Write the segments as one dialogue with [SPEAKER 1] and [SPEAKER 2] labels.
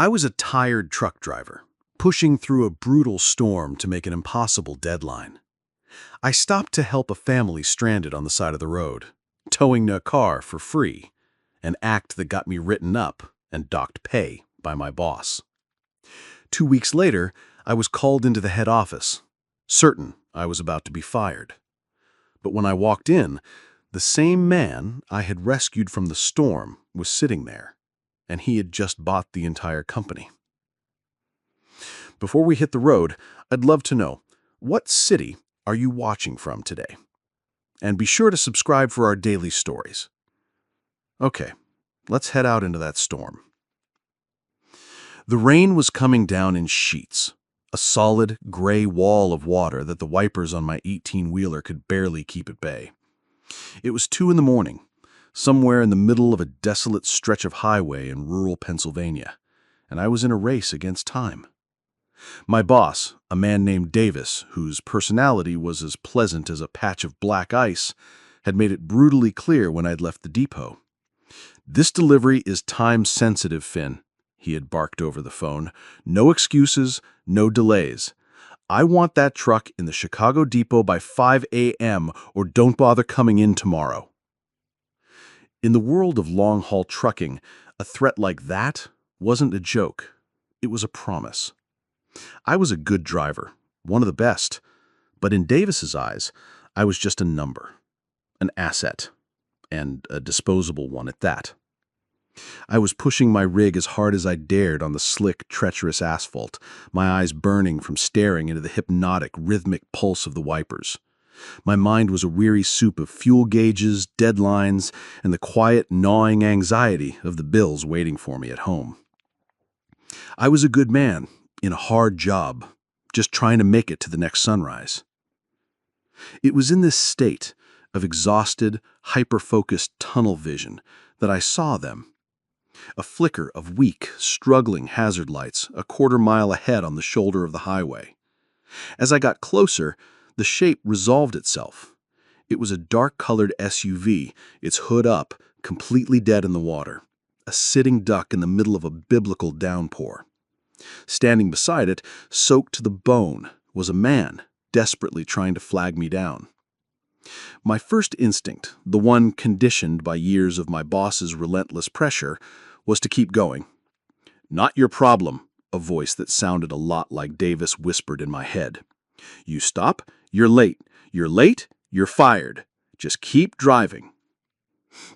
[SPEAKER 1] I was a tired truck driver, pushing through a brutal storm to make an impossible deadline. I stopped to help a family stranded on the side of the road, towing a car for free, an act that got me written up and docked pay by my boss. 2 weeks later, I was called into the head office, certain I was about to be fired. But when I walked in, the same man I had rescued from the storm was sitting there, and he had just bought the entire company. Before we hit the road, I'd love to know, what city are you watching from today? And be sure to subscribe for our daily stories. Okay, let's head out into that storm. The rain was coming down in sheets, a solid, gray wall of water that the wipers on my 18-wheeler could barely keep at bay. It was 2 in the morning, somewhere in the middle of a desolate stretch of highway in rural Pennsylvania, and I was in a race against time. My boss, a man named Davis, whose personality was as pleasant as a patch of black ice, had made it brutally clear when I'd left the depot. "This delivery is time-sensitive, Finn," he had barked over the phone. "No excuses, no delays. I want that truck in the Chicago depot by 5 a.m. or don't bother coming in tomorrow." In the world of long-haul trucking, a threat like that wasn't a joke. It was a promise. I was a good driver, one of the best, but in Davis's eyes, I was just a number, an asset, and a disposable one at that. I was pushing my rig as hard as I dared on the slick, treacherous asphalt, my eyes burning from staring into the hypnotic, rhythmic pulse of the wipers. My mind was a weary soup of fuel gauges, deadlines, and the quiet, gnawing anxiety of the bills waiting for me at home. I was a good man, in a hard job, just trying to make it to the next sunrise. It was in this state of exhausted, hyper-focused tunnel vision that I saw them. A flicker of weak, struggling hazard lights a quarter-mile ahead on the shoulder of the highway. As I got closer, the shape resolved itself. It was a dark-colored SUV, its hood up, completely dead in the water, a sitting duck in the middle of a biblical downpour. Standing beside it, soaked to the bone, was a man, desperately trying to flag me down. My first instinct, the one conditioned by years of my boss's relentless pressure, was to keep going. "Not your problem," a voice that sounded a lot like Davis whispered in my head. "You stop, you're late. You're late, you're fired. Just keep driving."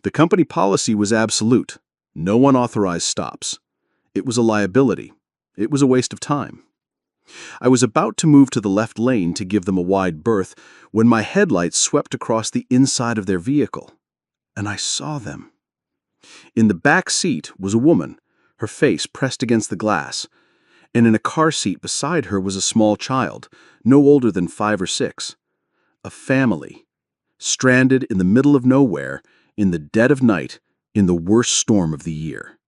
[SPEAKER 1] The company policy was absolute. No unauthorized stops. It was a liability. It was a waste of time. I was about to move to the left lane to give them a wide berth when my headlights swept across the inside of their vehicle, and I saw them. In the back seat was a woman, her face pressed against the glass, and in a car seat beside her was a small child, no older than 5 or 6. A family, stranded in the middle of nowhere, in the dead of night, in the worst storm of the year.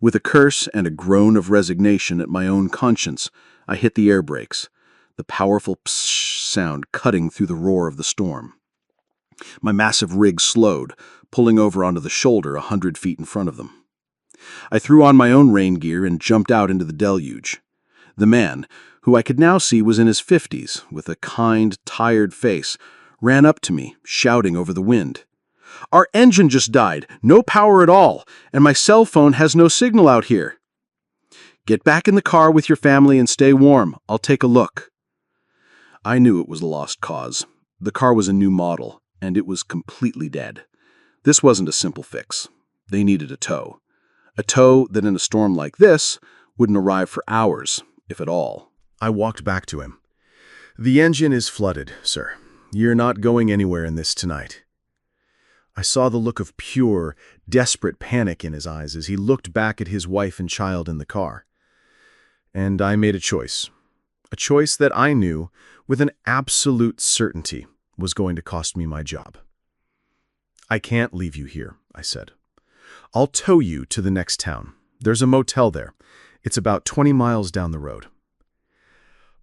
[SPEAKER 1] With a curse and a groan of resignation at my own conscience, I hit the air brakes, the powerful pssh sound cutting through the roar of the storm. My massive rig slowed, pulling over onto the shoulder 100 feet in front of them. I threw on my own rain gear and jumped out into the deluge. The man, who I could now see was in his 50s, with a kind, tired face, ran up to me, shouting over the wind. "Our engine just died, no power at all, and my cell phone has no signal out here." "Get back in the car with your family and stay warm. I'll take a look." I knew it was a lost cause. The car was a new model, and it was completely dead. This wasn't a simple fix. They needed a tow. A tow that in a storm like this wouldn't arrive for hours, if at all. I walked back to him. "The engine is flooded, sir. You're not going anywhere in this tonight." I saw the look of pure, desperate panic in his eyes as he looked back at his wife and child in the car. And I made a choice that I knew, with an absolute certainty, was going to cost me my job. "I can't leave you here," I said. "I'll tow you to the next town. There's a motel there. It's about 20 miles down the road."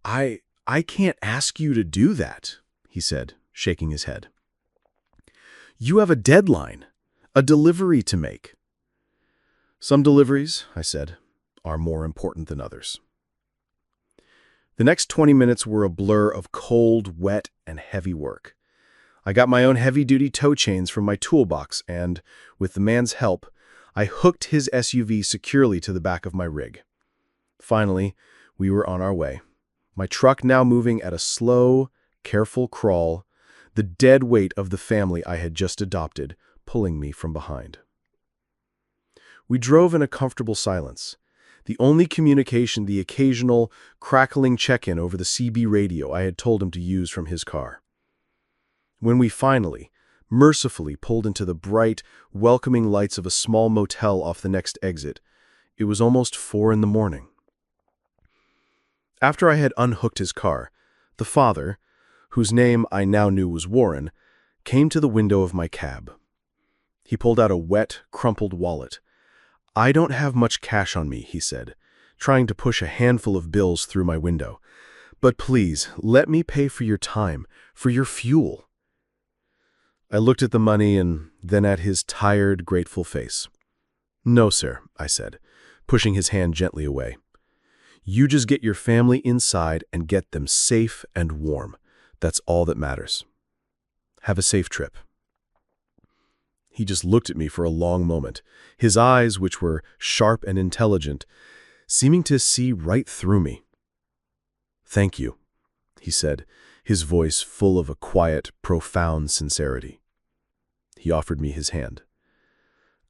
[SPEAKER 1] I can't ask you to do that," he said, shaking his head. "You have a deadline, a delivery to make." "Some deliveries," I said, are more important than others. The next 20 minutes were a blur of cold, wet, and heavy work. I got my own heavy-duty tow chains from my toolbox and, with the man's help, I hooked his SUV securely to the back of my rig. Finally, we were on our way. My truck now moving at a slow, careful crawl, the dead weight of the family I had just adopted pulling me from behind. We drove in a comfortable silence. The only communication the occasional, crackling check-in over the CB radio I had told him to use from his car. When we finally, mercifully pulled into the bright, welcoming lights of a small motel off the next exit, it was almost 4 in the morning. After I had unhooked his car, the father, whose name I now knew was Warren, came to the window of my cab. He pulled out a wet, crumpled wallet. "I don't have much cash on me," he said, trying to push a handful of bills through my window. "But please, let me pay for your time, for your fuel." I looked at the money and then at his tired, grateful face. "No, sir," I said, pushing his hand gently away. "You just get your family inside and get them safe and warm. That's all that matters. Have a safe trip." He just looked at me for a long moment, his eyes, which were sharp and intelligent, seeming to see right through me. "Thank you," he said, his voice full of a quiet, profound sincerity. He offered me his hand.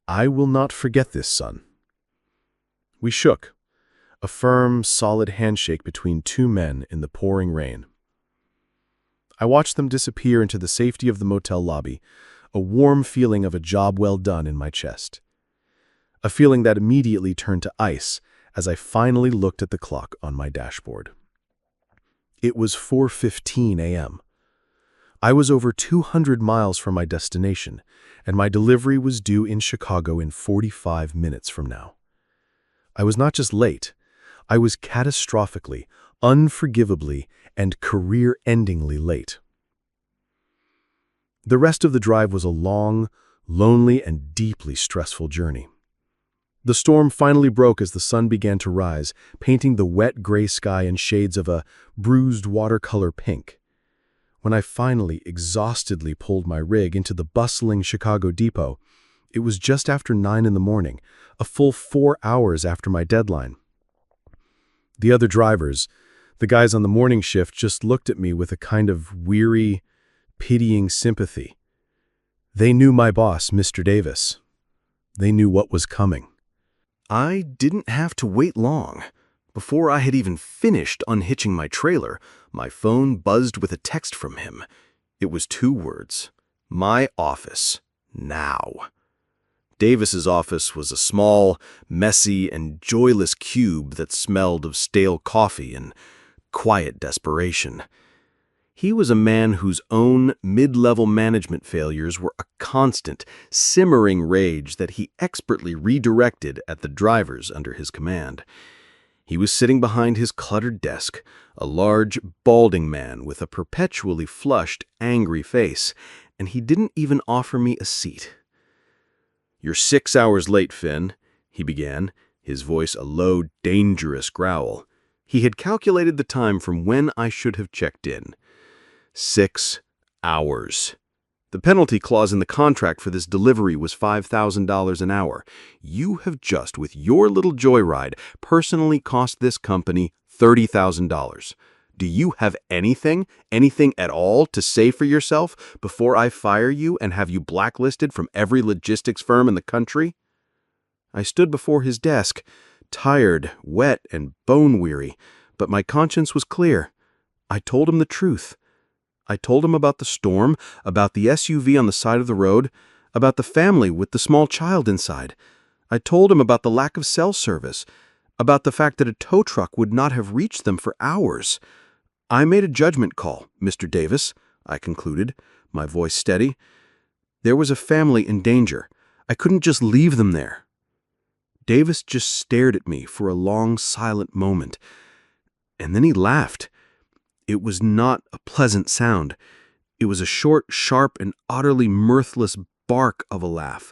[SPEAKER 1] "I will not forget this, son." We shook, a firm, solid handshake between two men in the pouring rain. I watched them disappear into the safety of the motel lobby, a warm feeling of a job well done in my chest. A feeling that immediately turned to ice as I finally looked at the clock on my dashboard. It was 4:15 a.m. I was over 200 miles from my destination, and my delivery was due in Chicago in 45 minutes from now. I was not just late, I was catastrophically, unforgivably, and career-endingly late. The rest of the drive was a long, lonely, and deeply stressful journey. The storm finally broke as the sun began to rise, painting the wet gray sky in shades of a bruised watercolor pink. When I finally, exhaustedly pulled my rig into the bustling Chicago depot, it was just after 9 in the morning, a full 4 hours after my deadline. The other drivers, the guys on the morning shift, just looked at me with a kind of weary, pitying sympathy. They knew my boss, Mr. Davis. They knew what was coming. I didn't have to wait long. Before I had even finished unhitching my trailer, my phone buzzed with a text from him. It was 2 words. "My office. Now." Davis's office was a small, messy, and joyless cube that smelled of stale coffee and quiet desperation. He was a man whose own mid-level management failures were a constant, simmering rage that he expertly redirected at the drivers under his command. He was sitting behind his cluttered desk, a large, balding man with a perpetually flushed, angry face, and he didn't even offer me a seat. "You're 6 hours late, Finn," he began, his voice a low, dangerous growl. He had calculated the time from when I should have checked in. 6 hours. The penalty clause in the contract for this delivery was $5,000 an hour. You have just, with your little joyride, personally cost this company $30,000. Do you have anything at all to say for yourself before I fire you and have you blacklisted from every logistics firm in the country? I stood before his desk, tired, wet, and bone-weary, but my conscience was clear. I told him the truth. I told him about the storm, about the SUV on the side of the road, about the family with the small child inside. I told him about the lack of cell service, about the fact that a tow truck would not have reached them for hours. I made a judgment call, Mr. Davis, I concluded, my voice steady. There was a family in danger. I couldn't just leave them there. Davis just stared at me for a long, silent moment, and then he laughed. It was not a pleasant sound. It was a short, sharp, and utterly mirthless bark of a laugh.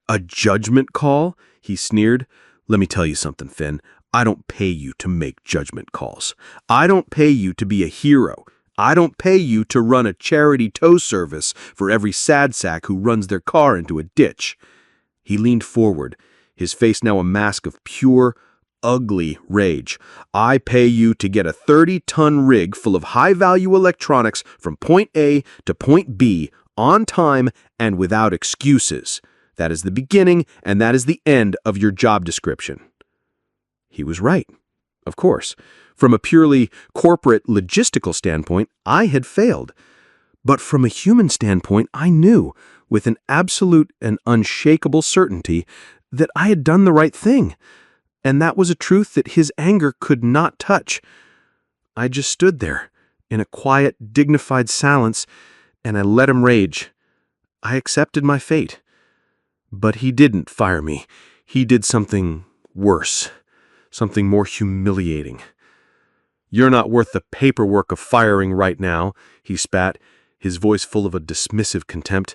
[SPEAKER 1] "A judgment call?" he sneered. Let me tell you something, Finn. I don't pay you to make judgment calls. I don't pay you to be a hero. I don't pay you to run a charity tow service for every sad sack who runs their car into a ditch. He leaned forward, his face now a mask of pure, ugly rage. I pay you to get a 30-ton rig full of high-value electronics from point A to point B on time and without excuses. That is the beginning and that is the end of your job description. He was right, of course. From a purely corporate logistical standpoint, I had failed. But from a human standpoint, I knew, with an absolute and unshakable certainty, that I had done the right thing. And that was a truth that his anger could not touch. I just stood there, in a quiet, dignified silence, and I let him rage. I accepted my fate. But he didn't fire me. He did something worse, something more humiliating. "You're not worth the paperwork of firing right now," he spat, his voice full of a dismissive contempt.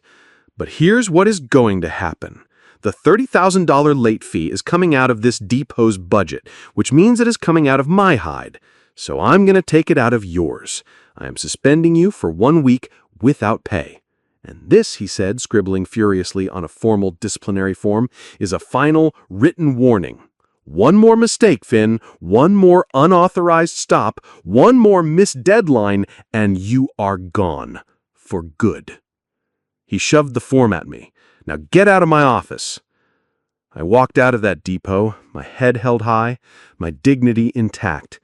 [SPEAKER 1] "But here's what is going to happen. The $30,000 late fee is coming out of this depot's budget, which means it is coming out of my hide. So I'm going to take it out of yours. I am suspending you for 1 week without pay. And this," he said, scribbling furiously on a formal disciplinary form, "is a final written warning. One more mistake, Finn, one more unauthorized stop, one more missed deadline, and you are gone. For good." He shoved the form at me. "Now get out of my office." I walked out of that depot, my head held high, my dignity intact,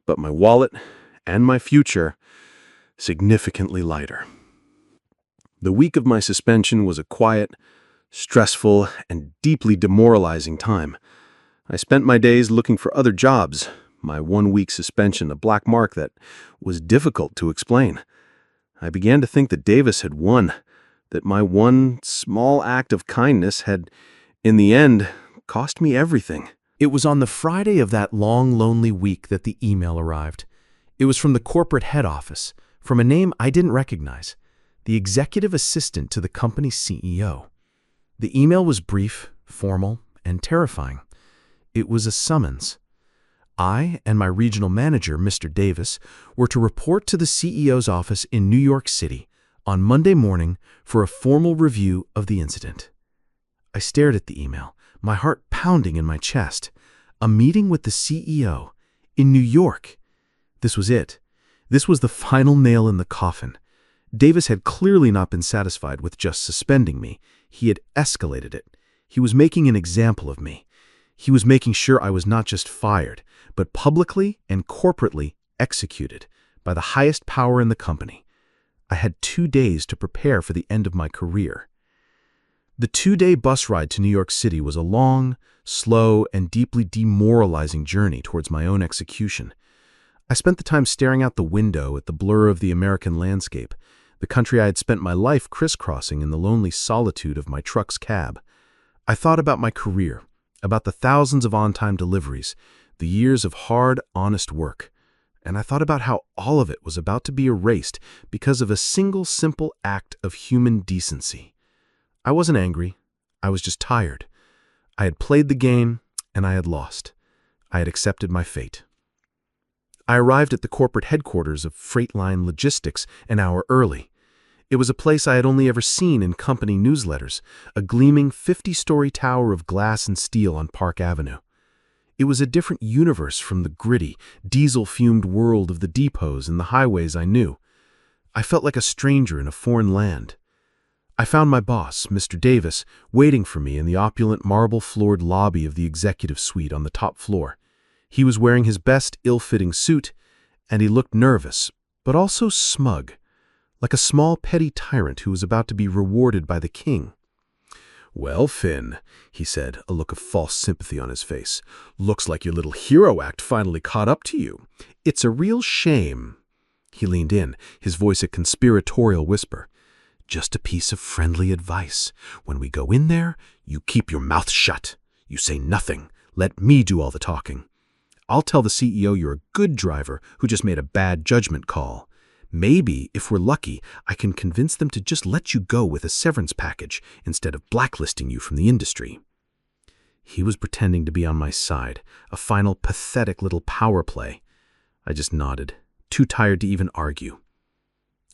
[SPEAKER 1] but my wallet and my future significantly lighter. The week of my suspension was a quiet, stressful, and deeply demoralizing time. I spent my days looking for other jobs, my 1-week suspension a black mark that was difficult to explain. I began to think that Davis had won, that my one small act of kindness had, in the end, cost me everything.
[SPEAKER 2] It was on the Friday of that long, lonely week that the email arrived. It was from the corporate head office, from a name I didn't recognize, the executive assistant to the company's CEO. The email was brief, formal, and terrifying. It was a summons. I and my regional manager, Mr. Davis, were to report to the CEO's office in New York City on Monday morning for a formal review of the incident. I stared at the email, my heart pounding in my chest. A meeting with the CEO in New York. This was it. This was the final nail in the coffin. Davis had clearly not been satisfied with just suspending me. He had escalated it. He was making an example of me. He was making sure I was not just fired, but publicly and corporately executed by the highest power in the company. I had 2 days to prepare for the end of my career. The 2-day bus ride to New York City was a long, slow, and deeply demoralizing journey towards my own execution. I spent the time staring out the window at the blur of the American landscape, the country I had spent my life crisscrossing in the lonely solitude of my truck's cab. I thought about my career, about the thousands of on-time deliveries, the years of hard, honest work, and I thought about how all of it was about to be erased because of a single simple act of human decency. I wasn't angry. I was just tired. I had played the game, and I had lost. I had accepted my fate. I arrived at the corporate headquarters of Freightline Logistics an hour early. It was a place I had only ever seen in company newsletters, a gleaming 50-story tower of glass and steel on Park Avenue. It was a different universe from the gritty, diesel-fumed world of the depots and the highways I knew. I felt like a stranger in a foreign land. I found my boss, Mr. Davis, waiting for me in the opulent marble-floored lobby of the executive suite on the top floor. He was wearing his best ill-fitting suit, and he looked nervous, but also smug, like a small petty tyrant who was about to be rewarded by the king. "Well, Finn," he said, a look of false sympathy on his face, "looks like your little hero act finally caught up to you. It's a real shame." He leaned in, his voice a conspiratorial whisper. "Just a piece of friendly advice. When we go in there, you keep your mouth shut. You say nothing. Let me do all the talking. I'll tell the CEO you're a good driver who just made a bad judgment call. Maybe, if we're lucky, I can convince them to just let you go with a severance package instead of blacklisting you from the industry." He was pretending to be on my side, a final pathetic little power play. I just nodded, too tired to even argue.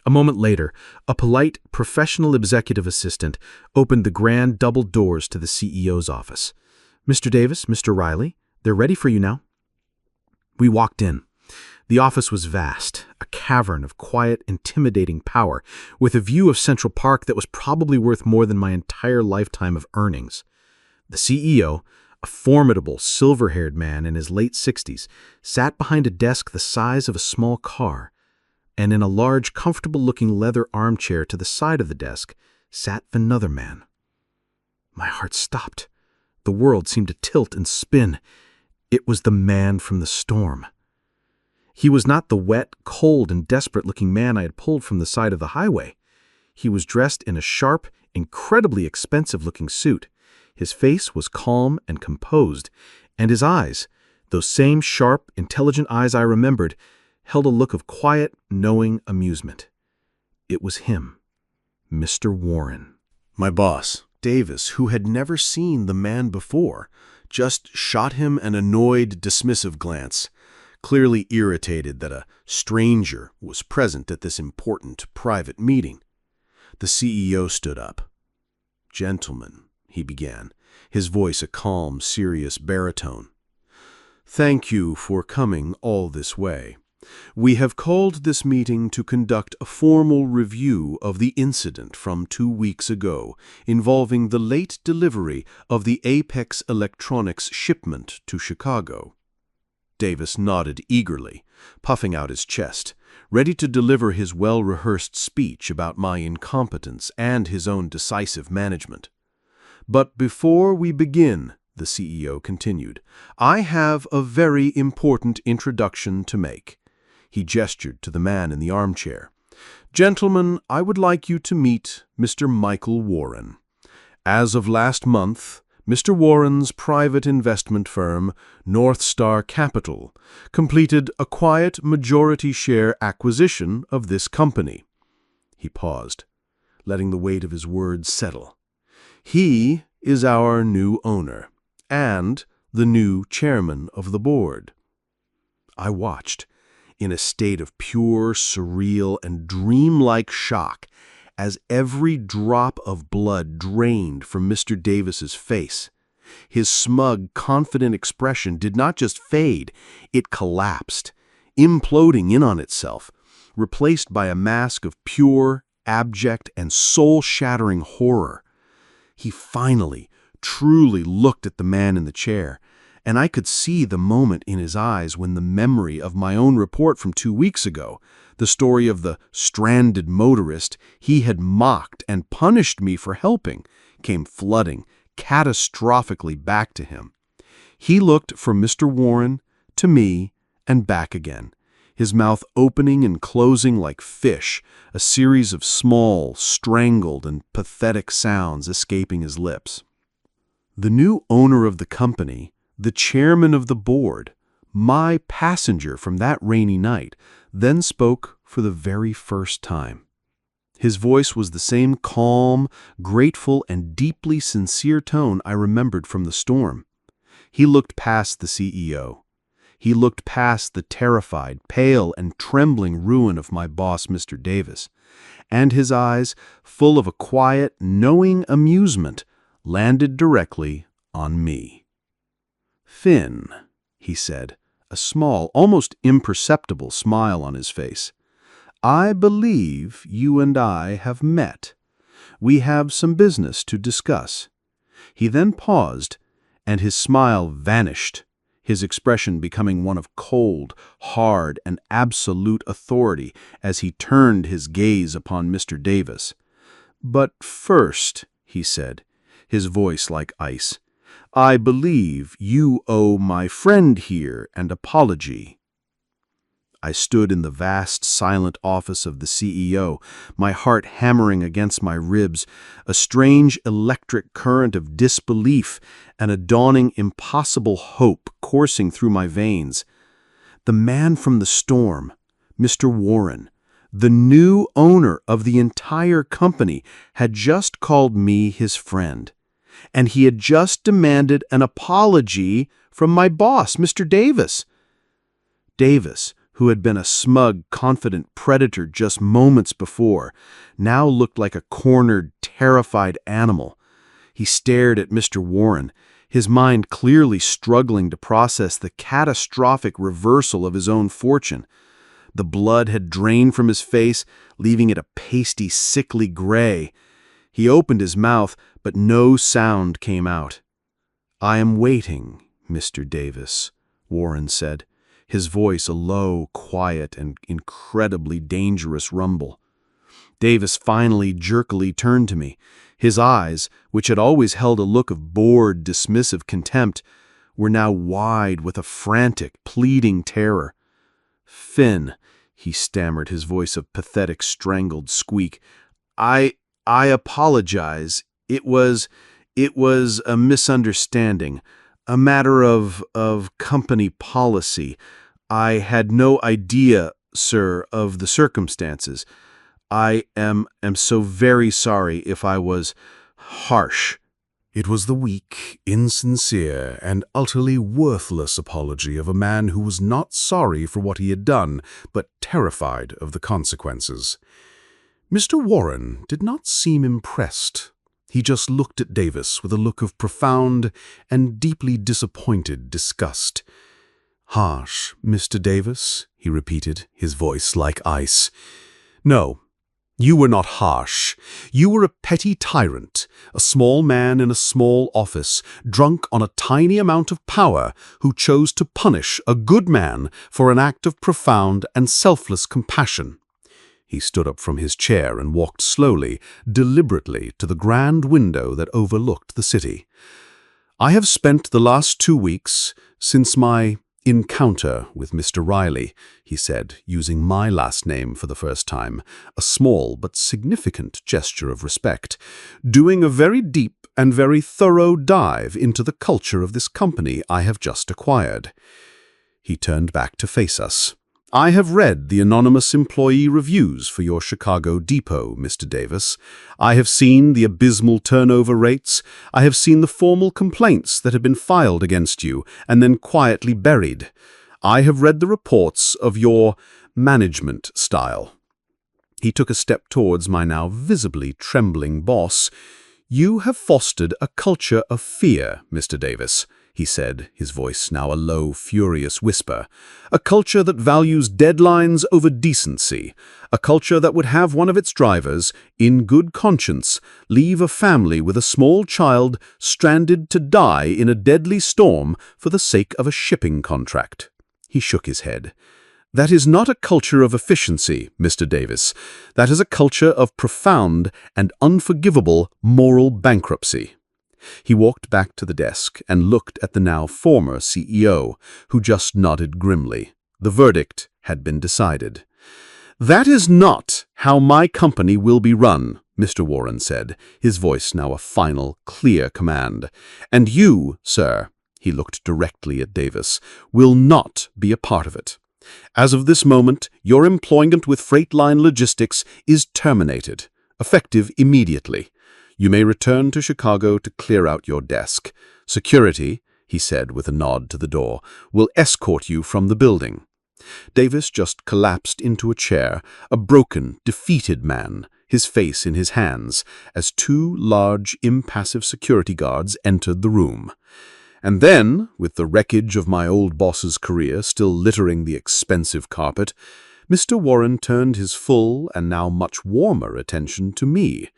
[SPEAKER 2] A moment later, a polite, professional executive assistant opened the grand double doors to the CEO's office. "Mr. Davis, Mr. Riley, they're ready for you now." We walked in. The office was vast, a cavern of quiet, intimidating power, with a view of Central Park that was probably worth more than my entire lifetime of earnings. The CEO, a formidable, silver-haired man in his late 60s, sat behind a desk the size of a small car, and in a large, comfortable-looking leather armchair to the side of the desk sat another man. My heart stopped. The world seemed to tilt and spin. It was the man from the storm. He was not the wet, cold, and desperate-looking man I had pulled from the side of the highway. He was dressed in a sharp, incredibly expensive-looking suit. His face was calm and composed, and his eyes, those same sharp, intelligent eyes I remembered, held a look of quiet, knowing amusement. It was him, Mr. Warren.
[SPEAKER 1] My boss, Davis, who had never seen the man before, just shot him an annoyed, dismissive glance, clearly irritated that a stranger was present at this important private meeting. The CEO stood up. "Gentlemen," he began, his voice a calm, serious baritone, "thank you for coming all this way. We have called this meeting to conduct a formal review of the incident from 2 weeks ago involving the late delivery of the Apex Electronics shipment to Chicago." Davis nodded eagerly, puffing out his chest, ready to deliver his well-rehearsed speech about my incompetence and his own decisive management. "But before we begin," the CEO continued, "I have a very important introduction to make." He gestured to the man in the armchair. "Gentlemen, I would like you to meet Mr. Michael Warren. As of last month, Mr. Warren's private investment firm, North Star Capital, completed a quiet majority share acquisition of this company." He paused, letting the weight of his words settle. "He is our new owner and the new chairman of the board." I watched, in a state of pure, surreal, and dreamlike shock, as every drop of blood drained from Mr. Davis's face. His smug, confident expression did not just fade, it collapsed, imploding in on itself, replaced by a mask of pure, abject, and soul-shattering horror. He finally, truly looked at the man in the chair, and I could see the moment in his eyes when the memory of my own report from 2 weeks ago, the story of the stranded motorist he had mocked and punished me for helping, came flooding catastrophically back to him. He looked from Mr. Warren to me and back again, his mouth opening and closing like fish, a series of small, strangled, and pathetic sounds escaping his lips. The new owner of the company, the chairman of the board, my passenger from that rainy night, then spoke for the very first time. His voice was the same calm, grateful, and deeply sincere tone I remembered from the storm. He looked past the CEO. He looked past the terrified, pale, and trembling ruin of my boss, Mr. Davis, and his eyes, full of a quiet, knowing amusement, landed directly on me. "Finn," he said, a small, almost imperceptible smile on his face, "I believe you and I have met. We have some business to discuss." He then paused, and his smile vanished, his expression becoming one of cold, hard, and absolute authority as he turned his gaze upon Mr. Davis. "But first," he said, his voice like ice, "I believe you owe my friend here an apology." I stood in the vast, silent office of the CEO, my heart hammering against my ribs, a strange electric current of disbelief and a dawning impossible hope coursing through my veins. The man from the storm, Mr. Warren, the new owner of the entire company, had just called me his friend. and he had just demanded an apology from my boss, Mr. Davis. Davis, who had been a smug, confident predator just moments before, now looked like a cornered, terrified animal. He stared at Mr. Warren, his mind clearly struggling to process the catastrophic reversal of his own fortune. The blood had drained from his face, leaving it a pasty, sickly gray. He opened his mouth, but no sound came out. "I am waiting, Mr. Davis," Warren said, his voice a low, quiet, and incredibly dangerous rumble. Davis finally jerkily turned to me. His eyes, which had always held a look of bored, dismissive contempt, were now wide with a frantic, pleading terror. "Finn," he stammered, his voice a pathetic, strangled squeak, I apologize. It was a misunderstanding, a matter of company policy. I had no idea, sir, of the circumstances. I am so very sorry if I was harsh."
[SPEAKER 3] It was the weak, insincere, and utterly worthless apology of a man who was not sorry for what he had done, but terrified of the consequences. Mr. Warren did not seem impressed. He just looked at Davis with a look of profound and deeply disappointed disgust. "Harsh, Mr. Davis?" he repeated, his voice like ice. "No, you were not harsh. You were a petty tyrant, a small man in a small office, drunk on a tiny amount of power, who chose to punish a good man for an act of profound and selfless compassion." He stood up from his chair and walked slowly, deliberately, to the grand window that overlooked the city. "I have spent the last 2 weeks, since my encounter with Mr. Riley," he said, using my last name for the first time, a small but significant gesture of respect, "doing a very deep and very thorough dive into the culture of this company I have just acquired." He turned back to face us. "I have read the anonymous employee reviews for your Chicago depot, Mr. Davis. I have seen the abysmal turnover rates. I have seen the formal complaints that have been filed against you and then quietly buried. I have read the reports of your management style." He took a step towards my now visibly trembling boss. "You have fostered a culture of fear, Mr. Davis," he said, his voice now a low, furious whisper. "A culture that values deadlines over decency. A culture that would have one of its drivers, in good conscience, leave a family with a small child stranded to die in a deadly storm for the sake of a shipping contract." He shook his head. "That is not a culture of efficiency, Mr. Davis. That is a culture of profound and unforgivable moral bankruptcy." He walked back to the desk and looked at the now former CEO, who just nodded grimly. The verdict had been decided. "That is not how my company will be run," Mr. Warren said, his voice now a final, clear command. "And you, sir," he looked directly at Davis, "will not be a part of it. As of this moment, your employment with Freightline Logistics is terminated, effective immediately. You may return to Chicago to clear out your desk. Security," he said with a nod to the door, "will escort you from the building." Davis just collapsed into a chair, a broken, defeated man, his face in his hands, as 2 large, impassive security guards entered the room. And then, with the wreckage of my old boss's career still littering the expensive carpet, Mr. Warren turned his full and now much warmer attention to me.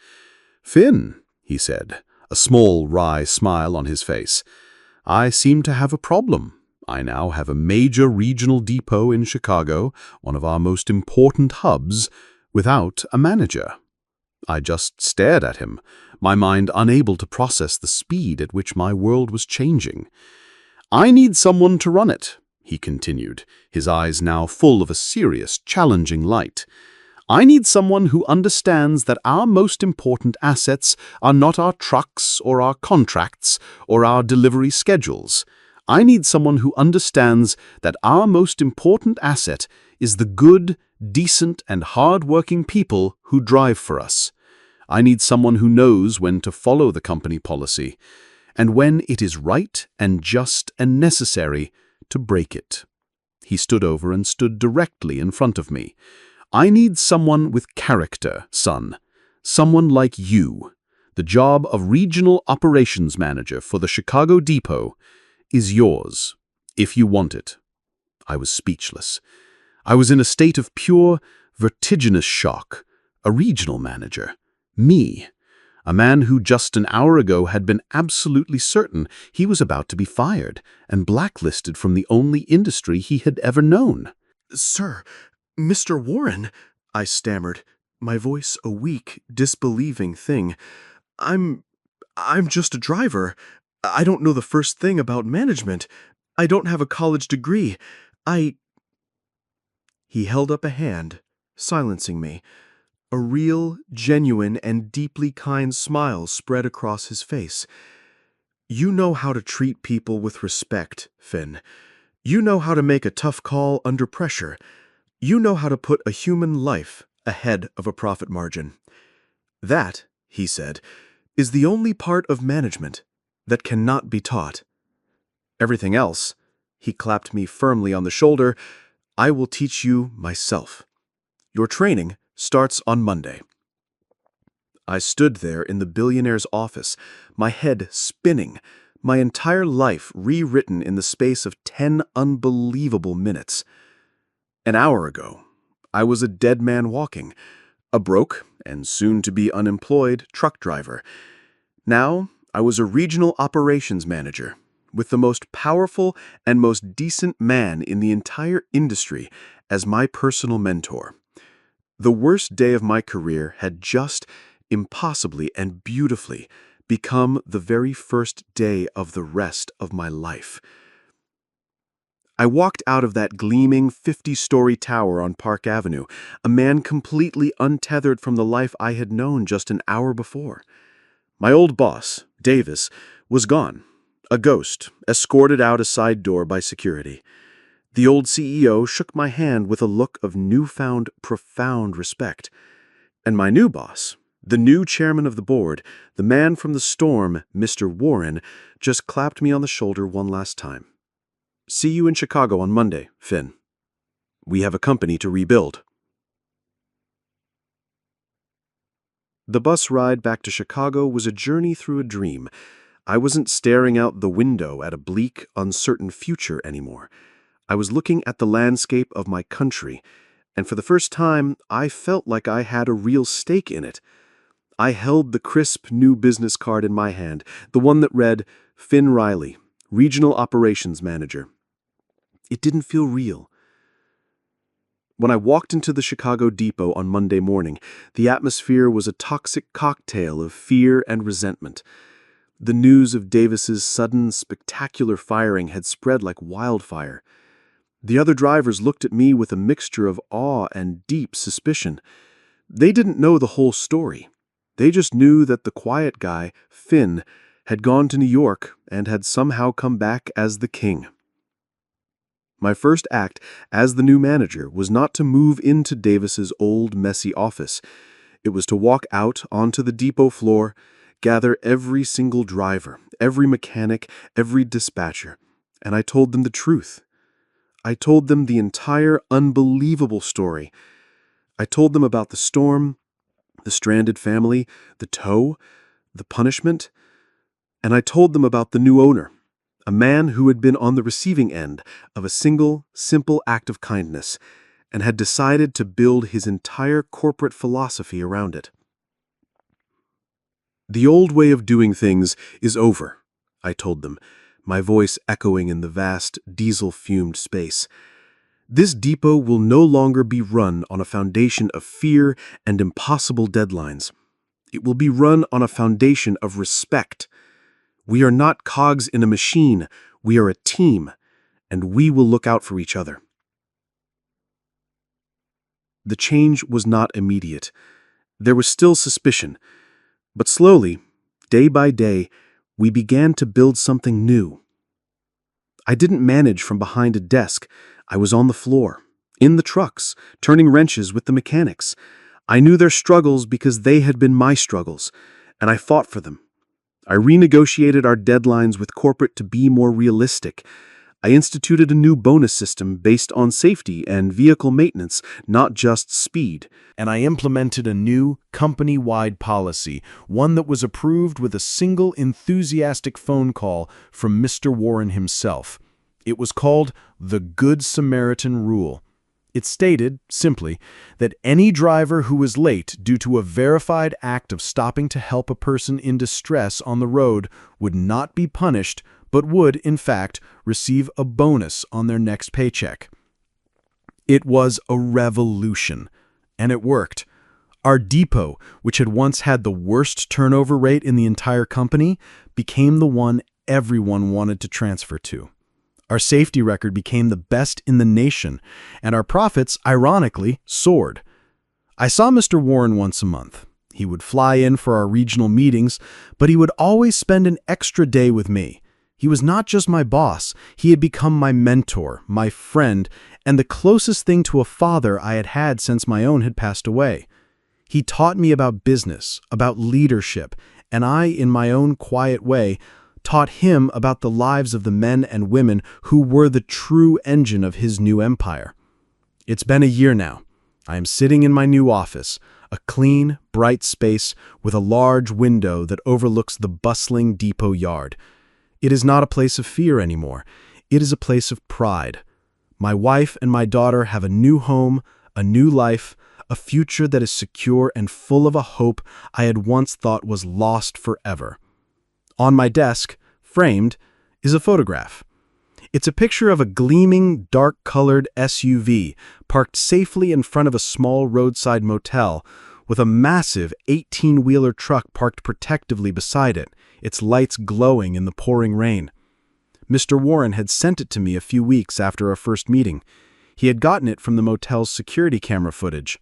[SPEAKER 3] "Finn," he said, a small, wry smile on his face, "I seem to have a problem. I now have a major regional depot in Chicago, one of our most important hubs, without a manager." I just stared at him, my mind unable to process the speed at which my world was changing. "I need someone to run it," he continued, his eyes now full of a serious, challenging light. "I need someone who understands that our most important assets are not our trucks or our contracts or our delivery schedules. I need someone who understands that our most important asset is the good, decent, and hard-working people who drive for us. I need someone who knows when to follow the company policy, and when it is right and just and necessary to break it. He stood over and stood directly in front of me. I need someone with character, son. Someone like you. The job of Regional Operations Manager for the Chicago Depot is yours, if you want it. I was speechless. I was in a state of pure, vertiginous shock. A regional manager. Me. A man who just an hour ago had been absolutely certain he was about to be fired and blacklisted from the only industry he had ever known.
[SPEAKER 1] "Sir, Mr. Warren," I stammered, my voice a weak, disbelieving thing. I'm just a driver. I don't know the first thing about management. I don't have a college degree. He held up a hand, silencing me. A real, genuine, and deeply kind smile spread across his face. "You know how to treat people with respect, Finn. You know how to make a tough call under pressure. You know how to put a human life ahead of a profit margin. That," he said, "is the only part of management that cannot be taught. Everything else," he clapped me firmly on the shoulder, "I will teach you myself. Your training starts on Monday." I stood there in the billionaire's office, my head spinning, my entire life rewritten in the space of 10 unbelievable minutes. An hour ago, I was a dead man walking, a broke and soon-to-be unemployed truck driver. Now, I was a regional operations manager, with the most powerful and most decent man in the entire industry as my personal mentor. The worst day of my career had just, impossibly and beautifully, become the very first day of the rest of my life. I walked out of that gleaming 50-story tower on Park Avenue, a man completely untethered from the life I had known just an hour before. My old boss, Davis, was gone, a ghost, escorted out a side door by security. The old CEO shook my hand with a look of newfound, profound respect. And my new boss, the new chairman of the board, the man from the storm, Mr. Warren, just clapped me on the shoulder one last time. "See you in Chicago on Monday, Finn. We have a company to rebuild." The bus ride back to Chicago was a journey through a dream. I wasn't staring out the window at a bleak, uncertain future anymore. I was looking at the landscape of my country, and for the first time, I felt like I had a real stake in it. I held the crisp new business card in my hand, the one that read, "Finn Riley, Regional Operations Manager." It didn't feel real. When I walked into the Chicago Depot on Monday morning, the atmosphere was a toxic cocktail of fear and resentment. The news of Davis's sudden, spectacular firing had spread like wildfire. The other drivers looked at me with a mixture of awe and deep suspicion. They didn't know the whole story. They just knew that the quiet guy, Finn, had gone to New York and had somehow come back as the king. My first act as the new manager was not to move into Davis's old, messy office. It was to walk out onto the depot floor, gather every single driver, every mechanic, every dispatcher, and I told them the truth. I told them the entire unbelievable story. I told them about the storm, the stranded family, the tow, the punishment, and I told them about the new owner, a man who had been on the receiving end of a single, simple act of kindness and had decided to build his entire corporate philosophy around it. "The old way of doing things is over," I told them, my voice echoing in the vast, diesel-fumed space. "This depot will no longer be run on a foundation of fear and impossible deadlines. It will be run on a foundation of respect. We are not cogs in a machine, we are a team, and we will look out for each other." The change was not immediate. There was still suspicion, but slowly, day by day, we began to build something new. I didn't manage from behind a desk. I was on the floor, in the trucks, turning wrenches with the mechanics. I knew their struggles because they had been my struggles, and I fought for them. I renegotiated our deadlines with corporate to be more realistic. I instituted a new bonus system based on safety and vehicle maintenance, not just speed.
[SPEAKER 2] And I implemented a new company-wide policy, one that was approved with a single enthusiastic phone call from Mr. Warren himself. It was called the Good Samaritan Rule. It stated, simply, that any driver who was late due to a verified act of stopping to help a person in distress on the road would not be punished, but would, in fact, receive a bonus on their next paycheck. It was a revolution, and it worked. Our depot, which had once had the worst turnover rate in the entire company, became the one everyone wanted to transfer to. Our safety record became the best in the nation, and our profits, ironically, soared. I saw Mr. Warren once a month. He would fly in for our regional meetings, but he would always spend an extra day with me. He was not just my boss, he had become my mentor, my friend, and the closest thing to a father I had had since my own had passed away. He taught me about business, about leadership, and I, in my own quiet way, taught him about the lives of the men and women who were the true engine of his new empire. It's been a year now. I am sitting in my new office, a clean, bright space with a large window that overlooks the bustling depot yard. It is not a place of fear anymore. It is a place of pride. My wife and my daughter have a new home, a new life, a future that is secure and full of a hope I had once thought was lost forever. On my desk, framed, is a photograph. It's a picture of a gleaming, dark-colored SUV parked safely in front of a small roadside motel with a massive 18-wheeler truck parked protectively beside it, its lights glowing in the pouring rain. Mr. Warren had sent it to me a few weeks after our first meeting. He had gotten it from the motel's security camera footage.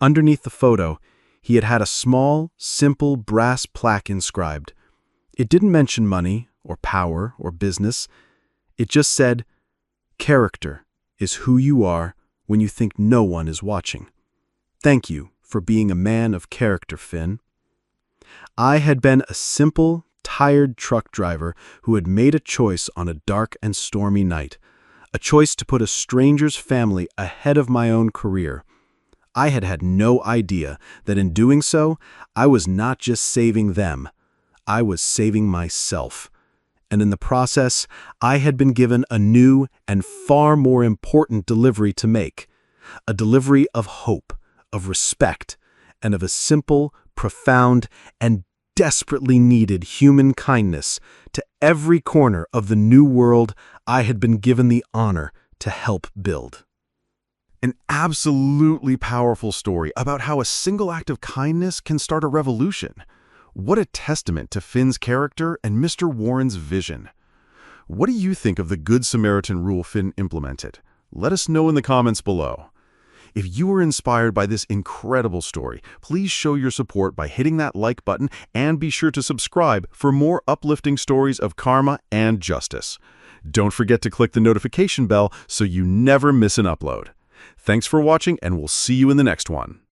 [SPEAKER 2] Underneath the photo, he had had a small, simple brass plaque inscribed. It didn't mention money, or power, or business. It just said, "Character is who you are when you think no one is watching. Thank you for being a man of character, Finn." I had been a simple, tired truck driver who had made a choice on a dark and stormy night, a choice to put a stranger's family ahead of my own career. I had had no idea that in doing so, I was not just saving them, I was saving myself. And in the process, I had been given a new and far more important delivery to make, a delivery of hope, of respect, and of a simple, profound, and desperately needed human kindness to every corner of the new world I had been given the honor to help build.
[SPEAKER 3] An absolutely powerful story about how a single act of kindness can start a revolution. What a testament to Finn's character and Mr. Warren's vision. What do you think of the Good Samaritan rule Finn implemented? Let us know in the comments below. If you were inspired by this incredible story, please show your support by hitting that like button and be sure to subscribe for more uplifting stories of karma and justice. Don't forget to click the notification bell so you never miss an upload. Thanks for watching, and we'll see you in the next one.